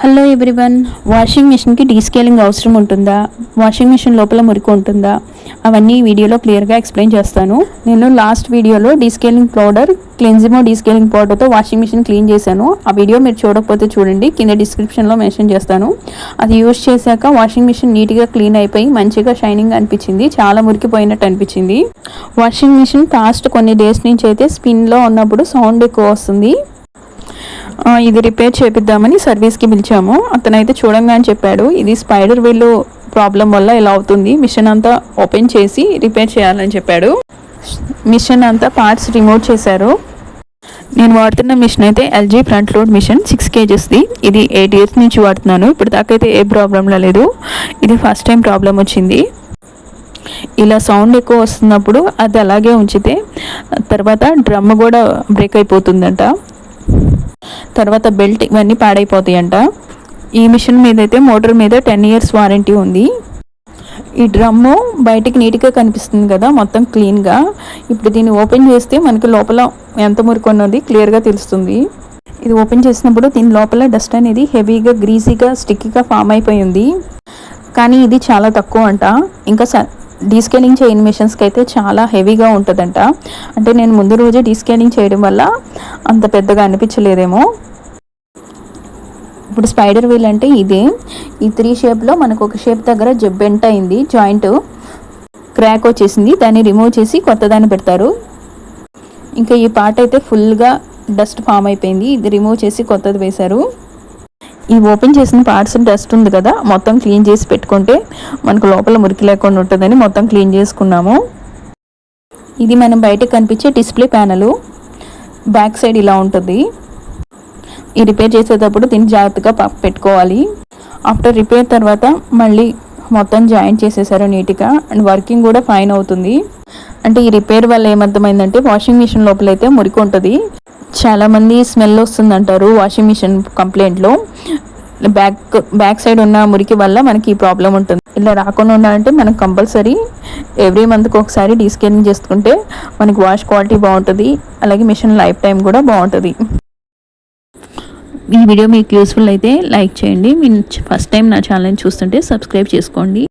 Hello everyone, washing మిషన్కి descaling అవసరం ఉంటుందా? వాషింగ్ మిషన్ లోపల మురికి ఉంటుందా? అవన్నీ వీడియోలో క్లియర్గా ఎక్స్ప్లెయిన్ చేస్తాను. నేను లాస్ట్ వీడియోలో డీస్కేలింగ్ పౌడర్, క్లెన్జిమో డీస్కేలింగ్ పౌడర్తో వాషింగ్ మిషన్ క్లీన్ చేశాను. ఆ వీడియో మీరు చూడకపోతే చూడండి, కింద డిస్క్రిప్షన్లో మెన్షన్ చేస్తాను. అది యూజ్ చేశాక వాషింగ్ మిషన్ నీట్గా క్లీన్ అయిపోయి మంచిగా షైనింగ్ అనిపించింది. చాలా మురికిపోయినట్టు అనిపించింది. వాషింగ్ మిషన్ పాస్ట్ కొన్ని డేస్ నుంచి అయితే స్పిన్లో ఉన్నప్పుడు సౌండ్ ఎక్కువ వస్తుంది. ఇది రిపేర్ చేపిద్దామని సర్వీస్కి పిలిచాము. అతనైతే చూడంగానే చెప్పాడు, ఇది స్పైడర్ వీల్ ప్రాబ్లం వల్ల ఇలా అవుతుంది, మిషన్ అంతా ఓపెన్ చేసి రిపేర్ చేయాలని చెప్పాడు. మిషన్ అంతా పార్ట్స్ రిమూవ్ చేశారు. నేను వాడుతున్న మిషన్ అయితే ఎల్జీ ఫ్రంట్ లోడ్ మిషన్ 6 kgsది. ఇది 8 years నుంచి వాడుతున్నాను. ఇప్పుడు దాకైతే ఏ ప్రాబ్లంలా లేదు. ఇది ఫస్ట్ టైం ప్రాబ్లం వచ్చింది. ఇలా సౌండ్ ఎక్కువ వస్తున్నప్పుడు అది అలాగే ఉంచితే తర్వాత డ్రమ్ కూడా బ్రేక్ అయిపోతుందంట. తర్వాత బెల్ట్ ఇవన్నీ పాడైపోతాయంట. ఈ మిషన్ మీద అయితే మోటార్ మీద 10 years వారంటీ ఉంది. ఈ డ్రమ్ము బయటికి నీట్గా కనిపిస్తుంది కదా, మొత్తం క్లీన్గా. ఇప్పుడు దీన్ని ఓపెన్ చేస్తే మనకి లోపల ఎంత మురికి ఉన్నది క్లియర్గా తెలుస్తుంది. ఇది ఓపెన్ చేసినప్పుడు దీని లోపల డస్ట్ అనేది హెవీగా, గ్రీజీగా, స్టిక్కీగా ఫామ్ అయిపోయింది. కానీ ఇది చాలా తక్కువ అంట. ఇంకా డీస్కేలింగ్ చేయని మిషన్స్కి అయితే చాలా హెవీగా ఉంటుందంట. అంటే నేను ముందు రోజే డీస్కేలింగ్ చేయడం వల్ల అంత పెద్దగా అనిపించలేదేమో. ఇప్పుడు స్పైడర్ వీల్ అంటే ఇదే. ఈ 3 షేప్లో మనకు ఒక షేప్ దగ్గర బెంట్ అయింది, జాయింట్ క్రాక్ వచ్చేసింది. దాన్ని రిమూవ్ చేసి కొత్త దాన్ని పెడతారు. ఇంకా ఈ పార్ట్ అయితే ఫుల్గా డస్ట్ ఫామ్ అయిపోయింది. ఇది రిమూవ్ చేసి కొత్తది వేశారు. ఈ ఓపెన్ చేసిన పార్ట్స్ డస్ట్ ఉంది కదా, మొత్తం క్లీన్ చేసి పెట్టుకుంటే మనకు లోపల మురికి లేకుండా ఉంటుందని మొత్తం క్లీన్ చేసుకున్నాము. ఇది మనం బయటకు కనిపించే డిస్ప్లే ప్యానల్. బ్యాక్ సైడ్ ఇలా ఉంటుంది. ఈ రిపేర్ చేసేటప్పుడు దీన్ని జాగ్రత్తగా పెట్టుకోవాలి. ఆఫ్టర్ రిపేర్ తర్వాత మళ్ళీ మొత్తం జాయింట్ చేసేసారు నీట్గా. అండ్ వర్కింగ్ కూడా ఫైన్ అవుతుంది. అంటే ఈ రిపేర్ వల్ల ఏమర్థమైందంటే వాషింగ్ మిషన్ లోపలైతే మురికి ఉంటుంది. చాలామంది స్మెల్ వస్తుందంటారు వాషింగ్ మిషన్ కంప్లైంట్లో. బ్యాక్ సైడ్ ఉన్న మురికి వల్ల మనకి ఈ ప్రాబ్లం ఉంటుంది. ఇలా రాకుండా ఉండాలంటే మనం కంపల్సరీ ఎవ్రీ మంత్కి ఒకసారి డీస్కేలింగ్ చేసుకుంటే మనకి వాష్ క్వాలిటీ బాగుంటుంది. అలాగే మిషన్ లైఫ్ టైం కూడా బాగుంటుంది. ఈ వీడియో మీకు యూస్ఫుల్ అయితే లైక్ చేయండి. మీరు ఫస్ట్ టైం నా ఛానల్ని చూస్తుంటే సబ్స్క్రైబ్ చేసుకోండి.